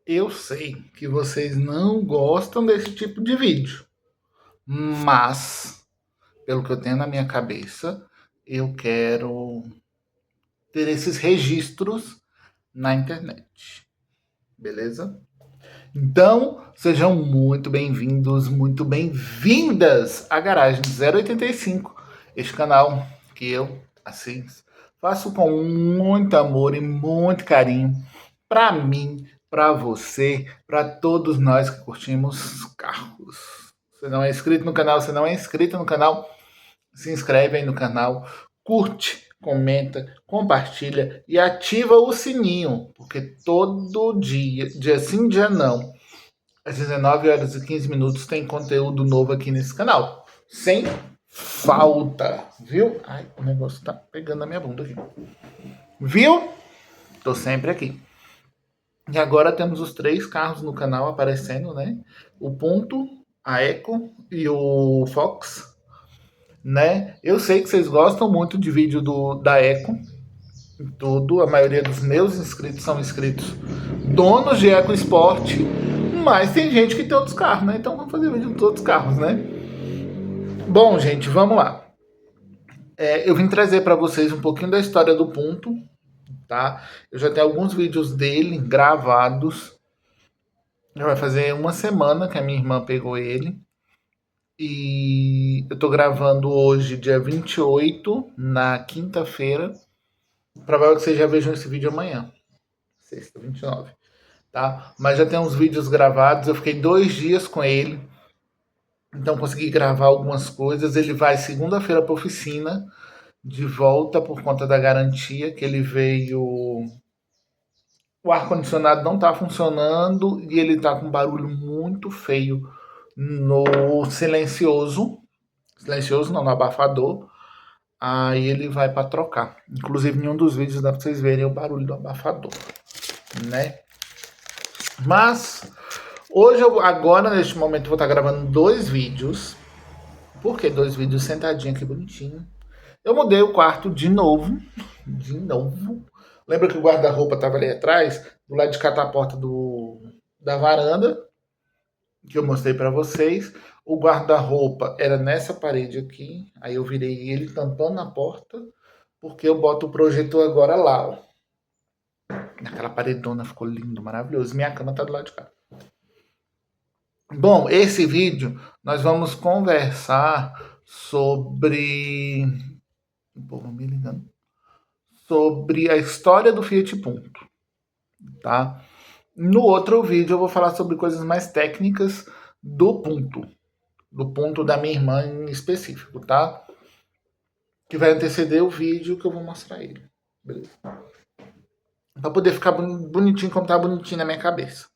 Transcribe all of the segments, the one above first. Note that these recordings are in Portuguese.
Eu sei que vocês não gostam desse tipo de vídeo, mas, pelo que eu tenho na minha cabeça, eu quero ter esses registros na internet, beleza? Então, sejam muito bem-vindos, muito bem-vindas à Garagem 085, este canal que eu, assim, faço com muito amor e muito carinho para mim, para você, para todos nós que curtimos carros. Você não é inscrito no canal, você não é inscrito no canal, se inscreve aí no canal, curte, comenta, compartilha e ativa o sininho, porque todo dia, dia sim, dia não, às 19 horas e 15 minutos tem conteúdo novo aqui nesse canal. Sem falta, viu? Ai, o negócio tá pegando na minha bunda aqui. Viu? Tô sempre aqui. E agora temos os três carros no canal aparecendo, né? O Punto, a Eco e o Fox, né? Eu sei que vocês gostam muito de vídeo da Eco, tudo. A maioria dos meus inscritos são inscritos donos de Eco Sport, mas tem gente que tem outros carros, né? Então vamos fazer vídeo dos outros carros, né? Bom, gente, vamos lá. Eu vim trazer para vocês um pouquinho da história do Punto, tá? Eu já tenho alguns vídeos dele gravados. Já vai fazer uma semana que a minha irmã pegou ele. E eu tô gravando hoje, dia 28, na quinta-feira. Provável que vocês já vejam esse vídeo amanhã. Sexta, 29. Tá? Mas já tem uns vídeos gravados. Eu fiquei 2 dias com ele. Então consegui gravar algumas coisas. Ele vai segunda-feira para oficina. De volta por conta da garantia que ele veio. O ar-condicionado não tá funcionando e ele tá com um barulho muito feio no silencioso. Silencioso não, no abafador. Aí ele vai para trocar. Inclusive, em um dos vídeos dá para vocês verem o barulho do abafador, né? Mas hoje, agora, neste momento, eu vou estar gravando 2 vídeos. Por que 2 vídeos sentadinho aqui bonitinho? Eu mudei o quarto de novo. De novo. Lembra que o guarda-roupa estava ali atrás? Do lado de cá tá a porta da varanda, que eu mostrei para vocês. O guarda-roupa era nessa parede aqui. Aí eu virei ele tampando a porta, porque eu boto o projetor agora lá, ó. Naquela paredona, ficou lindo, maravilhoso. Minha cama tá do lado de cá. Bom, esse vídeo nós vamos conversar sobre. O povo me ligando. Sobre a história do Fiat Punto, tá? No outro vídeo eu vou falar sobre coisas mais técnicas do Punto da minha irmã em específico, tá? Que vai anteceder o vídeo que eu vou mostrar ele. Beleza? Pra poder ficar bonitinho como tá bonitinho na minha cabeça.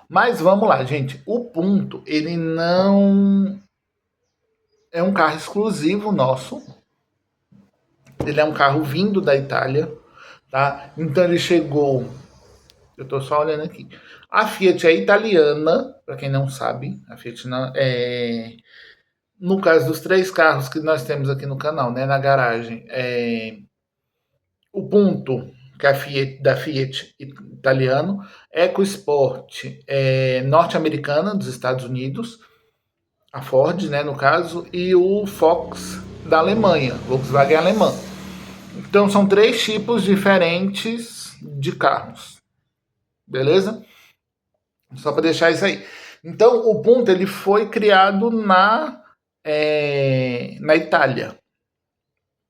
Mas vamos lá, gente. O Punto, ele não é um carro exclusivo nosso. Ele é um carro vindo da Itália, tá? Então ele chegou. Eu tô só olhando aqui. A Fiat é italiana, para quem não sabe. A Fiat não, no caso dos 3 carros que nós temos aqui no canal, né, na garagem, o Punto, que é a Fiat, da Fiat italiano, EcoSport norte-americana, dos Estados Unidos, a Ford, né, no caso, e o Fox da Alemanha, Volkswagen alemã. Então são 3 tipos diferentes de carros, beleza? Só para deixar isso aí. Então o Punto ele foi criado na Itália,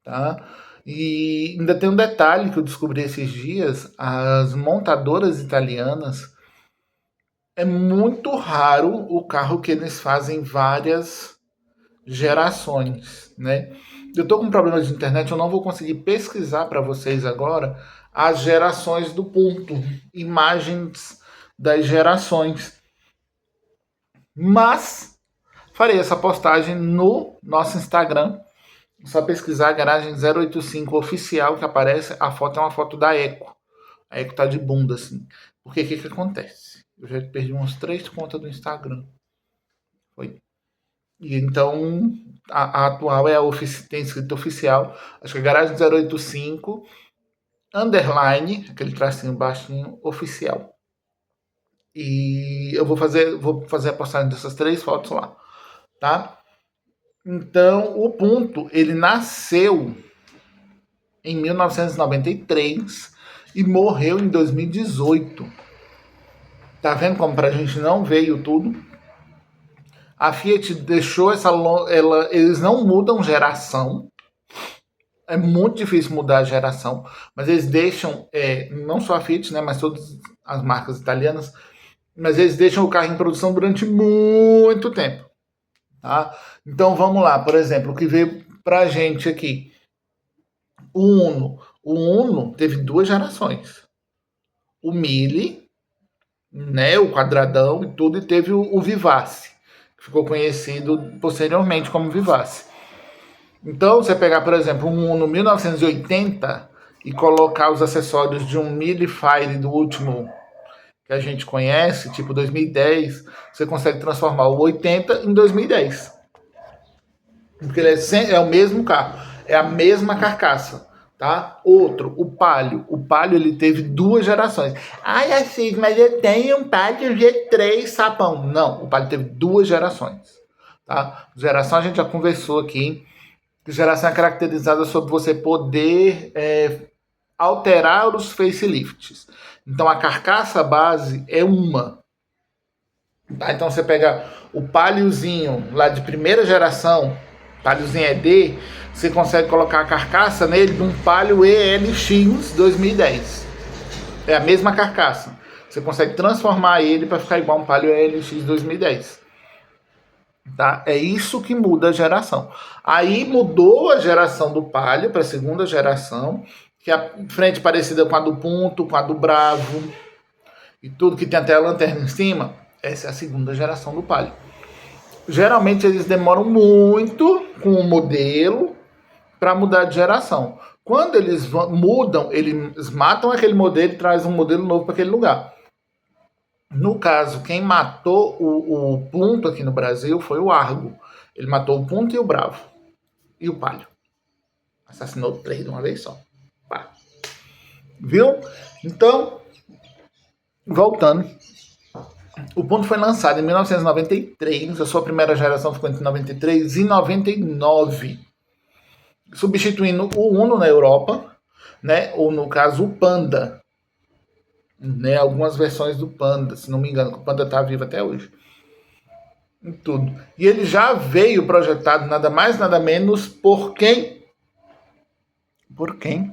tá? E ainda tem um detalhe que eu descobri esses dias: as montadoras italianas é muito raro o carro que eles fazem várias gerações, né? Eu tô com um problema de internet, eu não vou conseguir pesquisar para vocês agora as gerações do Punto, imagens das gerações, mas farei essa postagem no nosso Instagram. É só pesquisar Garagem 085 oficial que aparece. A foto é uma foto da Eco. A Eco tá de bunda assim. Porque o que acontece? Eu já perdi umas 3 contas do Instagram. Foi. E então, a atual é tem escrito oficial. Acho que é Garagem 085, underline, aquele tracinho baixinho, oficial. E eu vou fazer a postagem dessas 3 fotos lá, tá? Então, o Punto, ele nasceu em 1993 e morreu em 2018. Tá vendo como pra gente não veio tudo? A Fiat deixou eles não mudam geração. É muito difícil mudar a geração, mas eles deixam, não só a Fiat, né, mas todas as marcas italianas, mas eles deixam o carro em produção durante muito tempo. Tá? Então vamos lá, por exemplo, o que veio pra gente aqui, o Uno. O Uno teve 2 gerações. O Mille, né, o quadradão e tudo, e teve o Vivace, que ficou conhecido posteriormente como Vivace. Então, você pegar, por exemplo, um Uno 1980 e colocar os acessórios de um Mille Fire do último que a gente conhece, tipo 2010, você consegue transformar o 80 em 2010. Porque ele é o mesmo carro, é a mesma carcaça. Tá? Outro, o Palio. O Palio ele teve 2 gerações. Ai, Assis, mas eu tenho um Palio G3 sapão. Não, o Palio teve 2 gerações. Tá? Geração a gente já conversou aqui. Geração é caracterizada sobre você poder alterar os facelifts. Então a carcaça base é uma. Tá? Então você pega o Paliozinho lá de primeira geração, Paliozinho ED, você consegue colocar a carcaça nele de um Palio ELX 2010. É a mesma carcaça. Você consegue transformar ele para ficar igual um Palio ELX 2010. Tá? É isso que muda a geração. Aí mudou a geração do Palio para a segunda geração, que é a frente parecida com a do Punto, com a do Bravo, e tudo que tem até a lanterna em cima. Essa é a segunda geração do Palio. Geralmente eles demoram muito com o modelo para mudar de geração. Quando eles mudam, eles matam aquele modelo e trazem um modelo novo para aquele lugar. No caso, quem matou o Punto aqui no Brasil foi o Argo. Ele matou o Punto e o Bravo. E o Palio. Assassinou 3 de uma vez só. Pá. Viu? Então, voltando. O Punto foi lançado em 1993. A sua primeira geração ficou entre 93 e 99. Substituindo o Uno na Europa, né? Ou no caso o Panda. Né? Algumas versões do Panda, se não me engano, que o Panda está vivo até hoje. Em tudo. E ele já veio projetado nada mais, nada menos por quem? Por quem?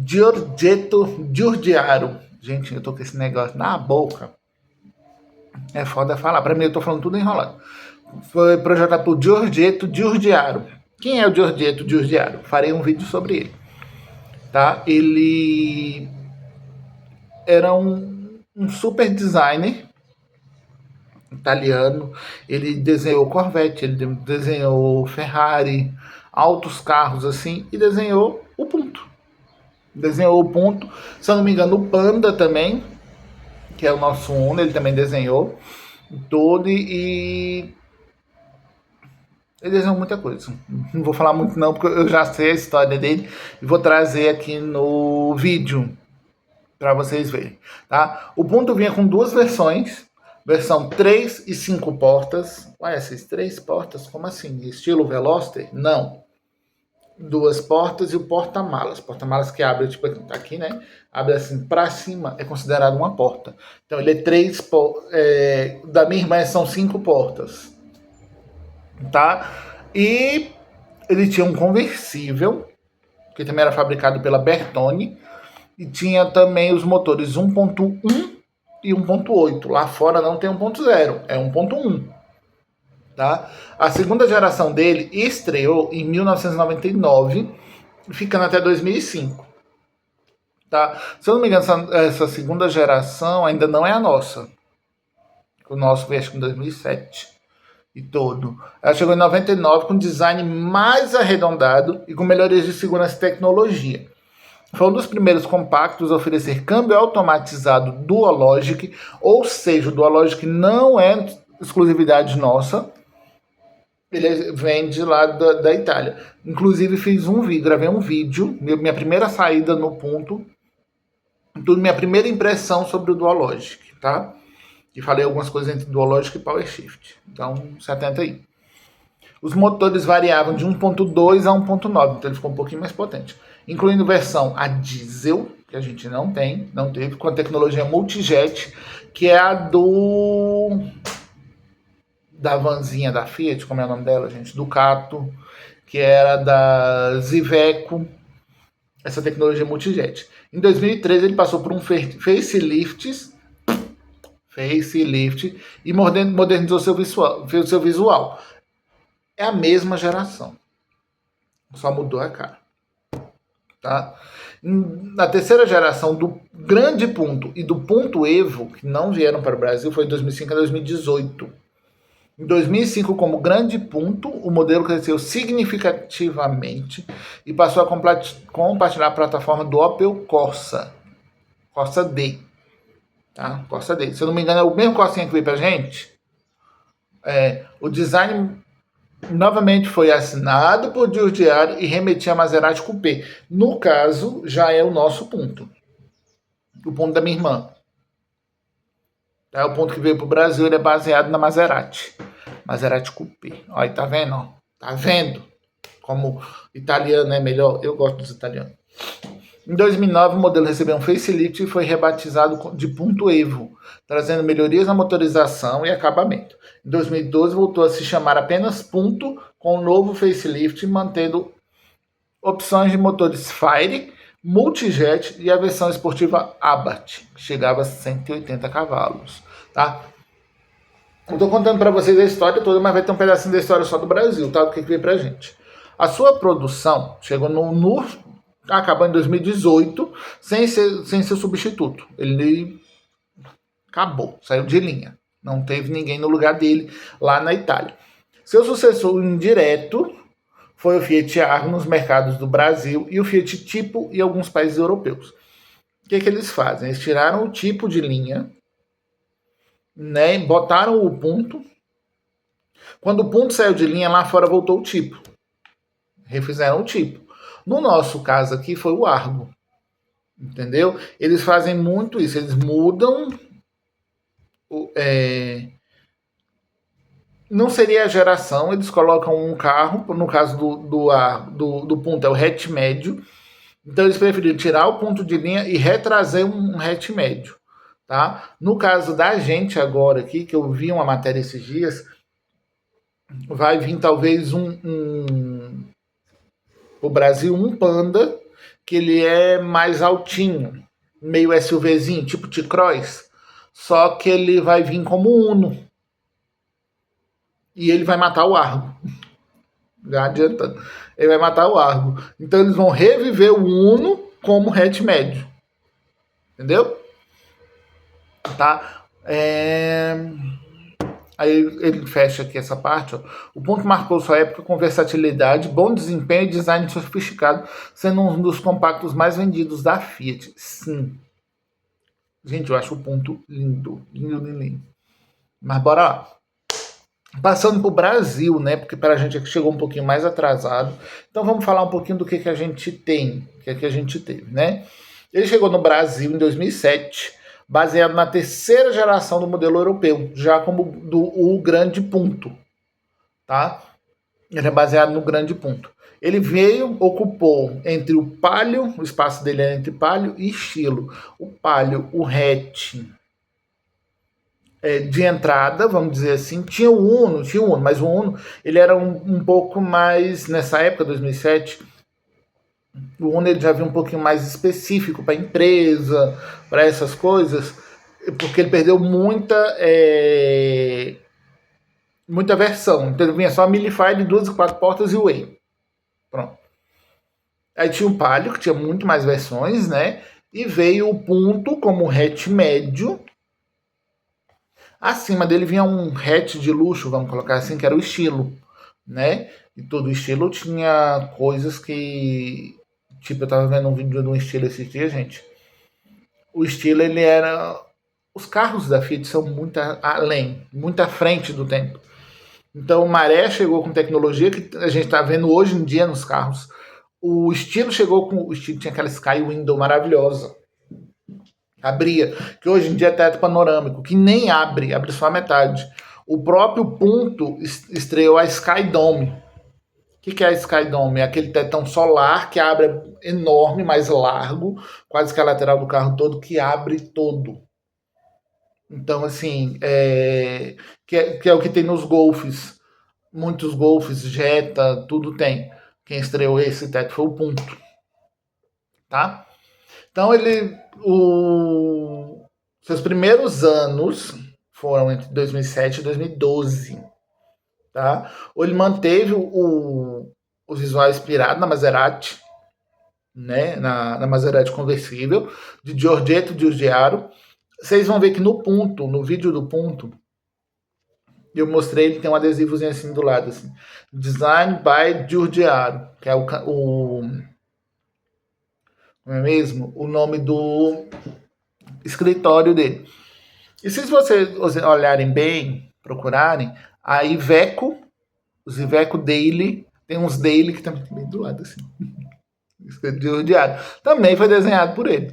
Giorgetto Giugiaro. Gente, eu tô com esse negócio na boca. É foda falar. Pra mim, eu tô falando tudo enrolado. Foi projetado por Giorgetto Giugiaro. Quem é o Giorgetto Giugiaro? Farei um vídeo sobre ele. Tá? Ele era um super designer italiano. Ele desenhou Corvette, ele desenhou Ferrari, altos carros assim, e desenhou o Punto. Desenhou o Punto, se eu não me engano, o Panda também, que é o nosso Uno, ele também desenhou todo e ele desenhou muita coisa. Não vou falar muito não, porque eu já sei a história dele e vou trazer aqui no vídeo para vocês verem, tá? O Punto vinha com 2 versões, versão 3 e 5 portas. Ué, essas 3 portas, como assim? Estilo Veloster? Não. 2 portas e o porta-malas. Porta-malas que abre, tipo aqui, né? Abre assim para cima, é considerado uma porta. Então ele é 3 da minha irmã são 5 portas. Tá? E ele tinha um conversível, que também era fabricado pela Bertone, e tinha também os motores 1.1 e 1.8. Lá fora não tem 1.0, é 1.1. Tá? A segunda geração dele estreou em 1999, ficando até 2005. Tá? Se eu não me engano, essa segunda geração ainda não é a nossa. O nosso veio acho que em 2007 e todo. Ela chegou em 99 com design mais arredondado e com melhorias de segurança e tecnologia. Foi um dos primeiros compactos a oferecer câmbio automatizado Dualogic, ou seja, o Dualogic não é exclusividade nossa, ele vem de lá da Itália. Inclusive fiz um vídeo, gravei um vídeo, minha primeira saída no Punto, minha primeira impressão sobre o Dualogic, tá? E falei algumas coisas entre dual-logic e power shift. Então, se atenta aí. Os motores variavam de 1.2 a 1.9, então ele ficou um pouquinho mais potente. Incluindo versão a diesel, que a gente não teve, com a tecnologia multijet, que é a da vanzinha da Fiat, como é o nome dela, gente? Ducato, que era da Ziveco, essa tecnologia multijet. Em 2013 ele passou por um facelift e modernizou seu visual. É a mesma geração, só mudou a cara. Tá? Na terceira geração do grande ponto e do ponto Evo, que não vieram para o Brasil, foi de 2005 a 2018. Em 2005, como grande ponto, o modelo cresceu significativamente e passou a compartilhar a plataforma do Opel Corsa D. Tá? Corsa D. Se eu não me engano, é o mesmo Corsinha que veio pra gente. O design novamente foi assinado por Giugiaro e remetia a Maserati Coupé. No caso, já é o nosso ponto. O ponto da minha irmã. O ponto que veio pro Brasil, ele é baseado na Maserati. Maserati Coupé. Olha, tá vendo? Ó? Tá vendo? Como italiano é melhor. Eu gosto dos italianos. Em 2009, o modelo recebeu um facelift e foi rebatizado de Punto Evo, trazendo melhorias na motorização e acabamento. Em 2012, voltou a se chamar apenas Punto, com um novo facelift, mantendo opções de motores Fire, Multijet e a versão esportiva Abarth, que chegava a 180 cavalos. Tá? Eu estou contando para vocês a história toda, mas vai ter um pedacinho da história só do Brasil, tá? Do que veio pra gente. A sua produção chegou acabou em 2018 sem ser substituto. Ele acabou, saiu de linha. Não teve ninguém no lugar dele lá na Itália. Seu sucessor indireto foi o Fiat Argo nos mercados do Brasil e o Fiat Tipo em alguns países europeus. O que eles fazem? Eles tiraram o tipo de linha, né, botaram o ponto. Quando o ponto saiu de linha, lá fora voltou o tipo. Refizeram o tipo. No nosso caso aqui foi o Argo. Entendeu? Eles fazem muito isso. Eles mudam. Não seria a geração. Eles colocam um carro. No caso do ponto, é o hatch médio. Então eles preferiram tirar o ponto de linha e retrazer um hatch médio. Tá? No caso da gente agora aqui, que eu vi uma matéria esses dias, vai vir talvez o Brasil, um Panda, que ele é mais altinho, meio SUVzinho, tipo T-Cross, só que ele vai vir como Uno. E ele vai matar o Argo. Já adiantando. Ele vai matar o Argo. Então eles vão reviver o Uno como hatch médio. Entendeu? Tá? Aí ele fecha aqui essa parte. Ó. O ponto marcou sua época com versatilidade, bom desempenho e design sofisticado, sendo um dos compactos mais vendidos da Fiat. Sim. Gente, eu acho o ponto lindo. Lindo. Mas bora lá. Passando para o Brasil, né? Porque para a gente aqui chegou um pouquinho mais atrasado. Então vamos falar um pouquinho do que a gente tem, que a gente teve, né? Ele chegou no Brasil em 2007, baseado na terceira geração do modelo europeu, já como o grande ponto, tá? Ele é baseado no grande ponto. Ele ocupou entre o Palio, o espaço dele é entre Palio e Estilo. O Palio, o hatch de entrada, vamos dizer assim, tinha o Uno, mas o Uno ele era um pouco mais, nessa época, 2007, o Uno ele já vinha um pouquinho mais específico para empresa, para essas coisas, porque ele perdeu muita versão. Então ele vinha só a Milify de 2 e 4 portas e o Way. Pronto. Aí tinha o Palio, que tinha muito mais versões, né? E veio o Punto como hatch médio. Acima dele vinha um hatch de luxo, vamos colocar assim, que era o Estilo, né? E todo o Estilo tinha coisas que... Tipo, eu tava vendo um vídeo de um Estilo esses dias, gente. O Estilo, ele era... Os carros da Fiat são muito além, muito à frente do tempo. Então o Maré chegou com tecnologia que a gente está vendo hoje em dia nos carros. O Estilo chegou com... O Estilo tinha aquela Sky Window maravilhosa. Abria, que hoje em dia é teto panorâmico, que nem abre só a metade. O próprio Punto estreou a Sky Dome. O que é a Sky Dome? É aquele tetão solar que abre enorme, mais largo, quase que a lateral do carro todo, que abre todo. Então, assim, que é o que tem nos Golfs. Muitos Golfs, Jetta, tudo tem. Quem estreou esse teto foi o Punto, tá? Então, seus primeiros anos foram entre 2007 e 2012, tá? Ou ele manteve o visual inspirado na Maserati, né? Na Maserati conversível, de Giorgetto Giugiaro. Vocês vão ver que no vídeo do Punto, eu mostrei, ele tem um adesivozinho assim do lado, assim. Design by Giugiaro, que é não é mesmo? O nome do escritório dele. E se vocês olharem bem, procurarem, a Iveco, os Iveco Daily, tem uns Daily que estão bem do lado assim. Giugiaro. Também foi desenhado por ele.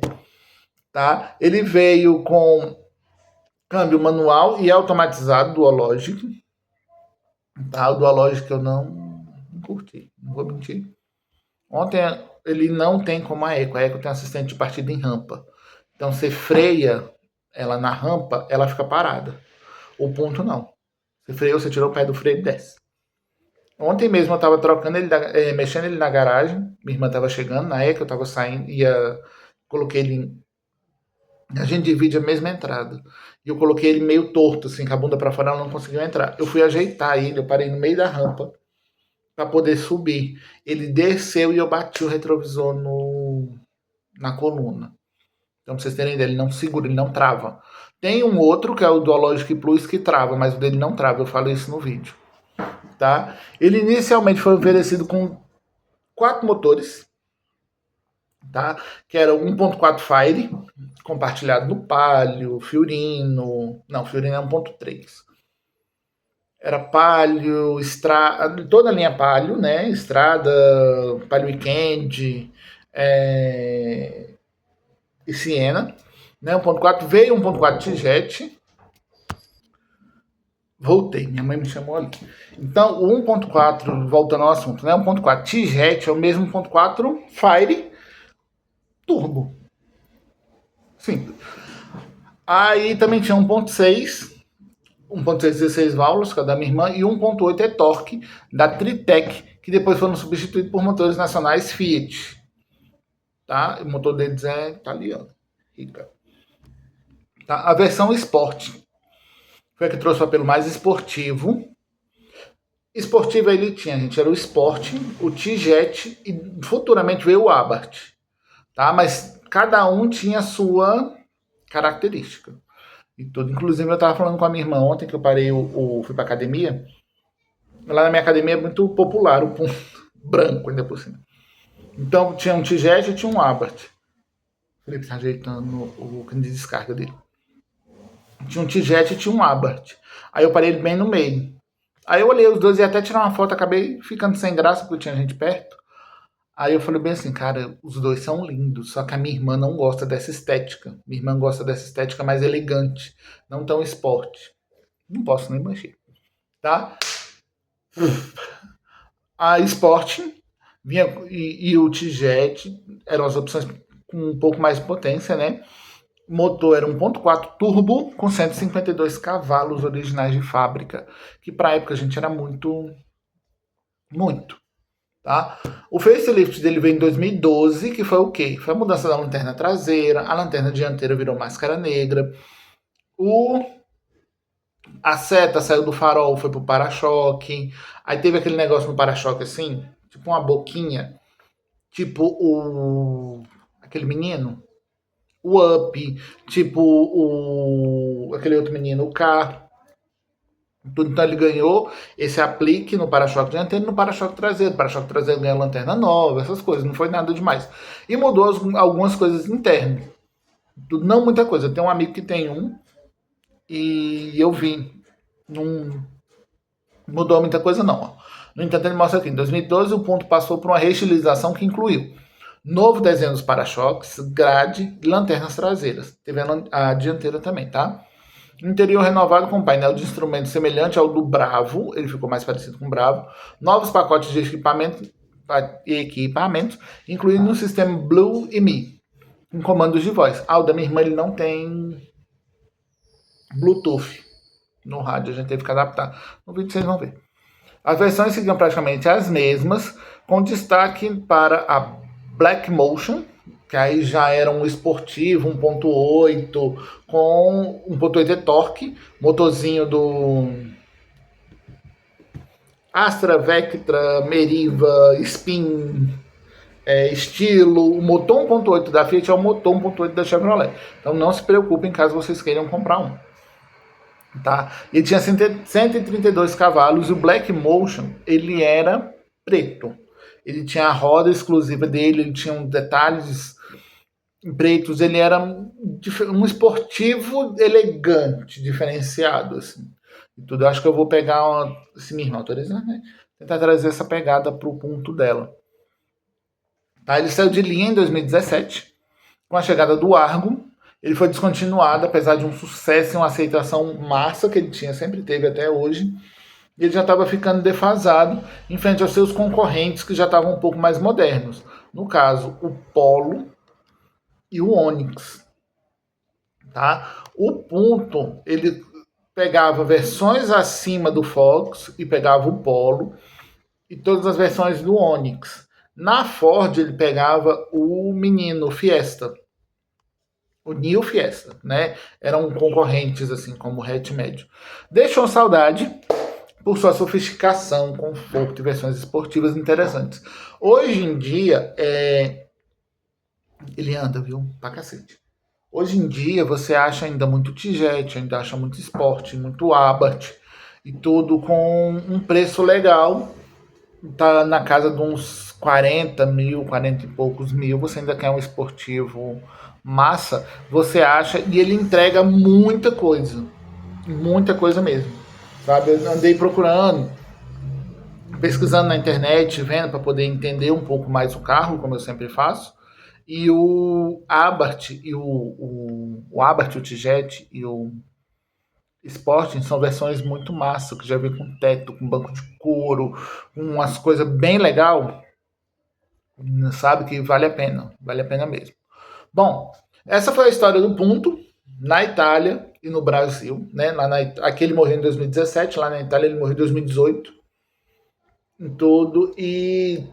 Tá? Ele veio com câmbio manual e automatizado Dualogic. Tá? O Dualogic eu não curti, não vou mentir. Ontem ele não tem como a Eco tem assistente de partida em rampa. Então você freia ela na rampa, ela fica parada. O Ponto não. Você freou, você tirou o pé do freio e desce. Ontem mesmo eu tava trocando ele, mexendo ele na garagem. Minha irmã tava chegando, na Eco eu tava saindo, coloquei ele a gente divide a mesma entrada. E eu coloquei ele meio torto, assim, com a bunda pra fora, ela não conseguiu entrar. Eu fui ajeitar ele, eu parei no meio da rampa para poder subir. Ele desceu e eu bati o retrovisor na coluna. Então, pra vocês terem ideia, ele não segura, ele não trava. Tem um outro, que é o Dualogic Plus, que trava, mas o dele não trava, eu falei isso no vídeo. Tá? Ele inicialmente foi oferecido com 4 motores, tá? Que era 1.4 Fire, compartilhado no Palio, Fiorino. Não, Fiorino é 1.3. Era Palio, Estrada, toda a linha Palio, né? Estrada, Palio Weekend, e Siena, né? 1.4 veio 1.4 T-Jet. Voltei, minha mãe me chamou ali. Então, o 1.4, voltando ao assunto, né? 1.4 T-Jet é o mesmo 1.4 Fire Turbo. Simples. Aí também tinha 1.6, 16 válvulas, que é da minha irmã, e 1.8 é torque, da Tritec, que depois foram substituídos por motores nacionais Fiat. Tá? O motor deles é italiano. Rica. Tá? A versão Sport foi a que trouxe o apelo mais esportivo. Esportivo ele tinha, gente, era o Sport, o T-Jet e futuramente veio o Abarth. Tá? Mas cada um tinha a sua característica. E tudo. Inclusive, eu estava falando com a minha irmã ontem que eu parei, fui pra academia. Lá na minha academia é muito popular o ponto branco, ainda por cima. Então tinha um T-Jet e tinha um Abarth. Felipe tá ajeitando o cano de descarga dele. Tinha um T-Jet e tinha um Abarth. Aí eu parei ele bem no meio. Aí eu olhei os dois e até tirar uma foto, acabei ficando sem graça porque tinha gente perto. Aí eu falei bem assim, cara, os dois são lindos, só que a minha irmã não gosta dessa estética. Minha irmã gosta dessa estética mais elegante, não tão esporte. Não posso nem mexer, tá? A Sport vinha, e o T-Jet eram as opções com um pouco mais de potência, né? O motor era 1.4 turbo com 152 cavalos originais de fábrica, que para a época a gente era muito, muito. Tá? O facelift dele veio em 2012, que foi o quê? Foi a mudança da lanterna traseira, a lanterna dianteira virou máscara negra, a seta saiu do farol, foi pro para-choque, aí teve aquele negócio no para-choque assim, tipo uma boquinha, tipo aquele menino, o Up, tipo aquele outro menino, o K. Então ele ganhou esse aplique no para-choque dianteiro e no para-choque traseiro. O para-choque traseiro ganhou lanterna nova, essas coisas, não foi nada demais. E mudou algumas coisas internas. Não muita coisa. Eu tenho um amigo que tem um e eu vi. Não mudou muita coisa não. No entanto, ele mostra aqui, em 2012 o ponto passou por uma reestilização que incluiu Novo desenho dos para-choques, grade e lanternas traseiras. Teve a dianteira também, tá? Interior renovado com painel de instrumentos semelhante ao do Bravo, ele ficou mais parecido com o Bravo. Novos pacotes de equipamentos, incluindo o sistema Blue e Me, com comandos de voz. O da minha irmã ele não tem Bluetooth no rádio, a gente teve que adaptar. No vídeo vocês vão ver. As versões seguiam praticamente as mesmas, com destaque para a Black Motion, que aí já era um esportivo 1.8 com 1.8 é torque, motorzinho do Astra, Vectra, Meriva, Spin, estilo. O motor 1.8 da Fiat é o motor 1.8 da Chevrolet. Então não se preocupem caso vocês queiram comprar um. Tá? Ele tinha 132 cavalos e o Black Motion ele era preto. Ele tinha a roda exclusiva dele, ele tinha detalhes pretos, ele era um esportivo elegante, diferenciado, assim. E tudo. Eu acho que eu vou pegar se minha irmã autorizar, né? Tentar trazer essa pegada pro ponto dela. Tá? Ele saiu de linha em 2017, com a chegada do Argo. Ele foi descontinuado, apesar de um sucesso e uma aceitação massa que ele tinha, sempre teve até hoje. Ele já estava ficando defasado em frente aos seus concorrentes que já estavam um pouco mais modernos. No caso, o Polo e o Onix. Tá? O Punto, ele pegava versões acima do Fox e pegava o Polo e todas as versões do Onix. Na Ford, ele pegava o menino Fiesta, o New Fiesta, né? Eram concorrentes, assim, como o hatch médio. Deixou saudade por sua sofisticação, conforto e versões esportivas interessantes. Hoje em dia, ele anda, viu? Pra cacete. Hoje em dia, você acha ainda muito T-Jet, ainda acha muito Sport, muito Abarth, e tudo com um preço legal. Tá na casa de uns 40 mil, 40 e poucos mil. Você ainda quer um esportivo massa, você acha, e ele entrega muita coisa mesmo, sabe? Eu andei procurando, pesquisando na internet, vendo para poder entender um pouco mais o carro, como eu sempre faço. E o Abarth e o Abarth, o T-Jet e o Sporting são versões muito massa, que já vem com teto, com banco de couro, com umas coisas bem legal, sabe, que vale a pena mesmo. Bom, essa foi a história do Punto na Itália e no Brasil, né? Aqui ele morreu em 2017, lá na Itália ele morreu em 2018, em tudo, e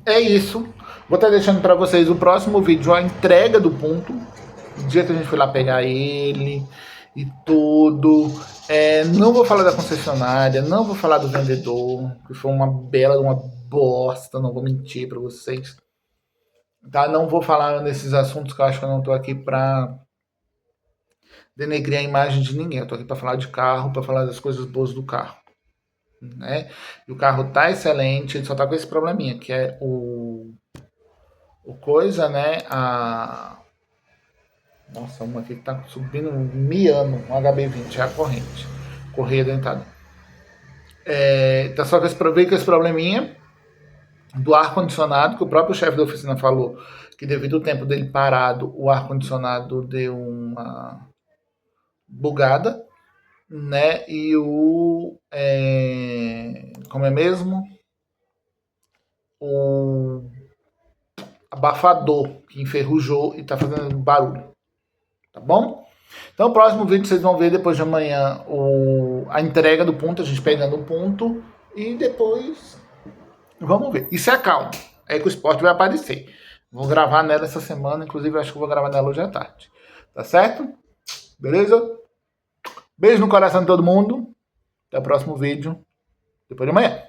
é isso. Vou estar deixando para vocês o próximo vídeo, a entrega do Punto, o dia que a gente foi lá pegar ele e tudo. Não vou falar da concessionária, não vou falar do vendedor, que foi uma bela, uma bosta, não vou mentir para vocês. Tá? Não vou falar nesses assuntos que eu acho que eu não tô aqui para denegrir a imagem de ninguém. Eu tô aqui para falar de carro, para falar das coisas boas do carro, né? E o carro tá excelente, ele só tá com esse probleminha, que é o coisa, né? Nossa, uma aqui que tá subindo, miando, um HB20, é a corrente, correia dentada. Tá só com esse probleminha do ar-condicionado, que o próprio chefe da oficina falou que devido ao tempo dele parado, o ar-condicionado deu uma bugada, né? E como é mesmo? O abafador que enferrujou e tá fazendo barulho, tá bom? Então, o próximo vídeo vocês vão ver depois de amanhã a entrega do ponto, a gente pegando o ponto e depois vamos ver. E se acalma, é que o esporte vai aparecer. Vou gravar nela essa semana, inclusive acho que vou gravar nela hoje à tarde. Tá certo? Beleza? Beijo no coração de todo mundo. Até o próximo vídeo, depois de amanhã.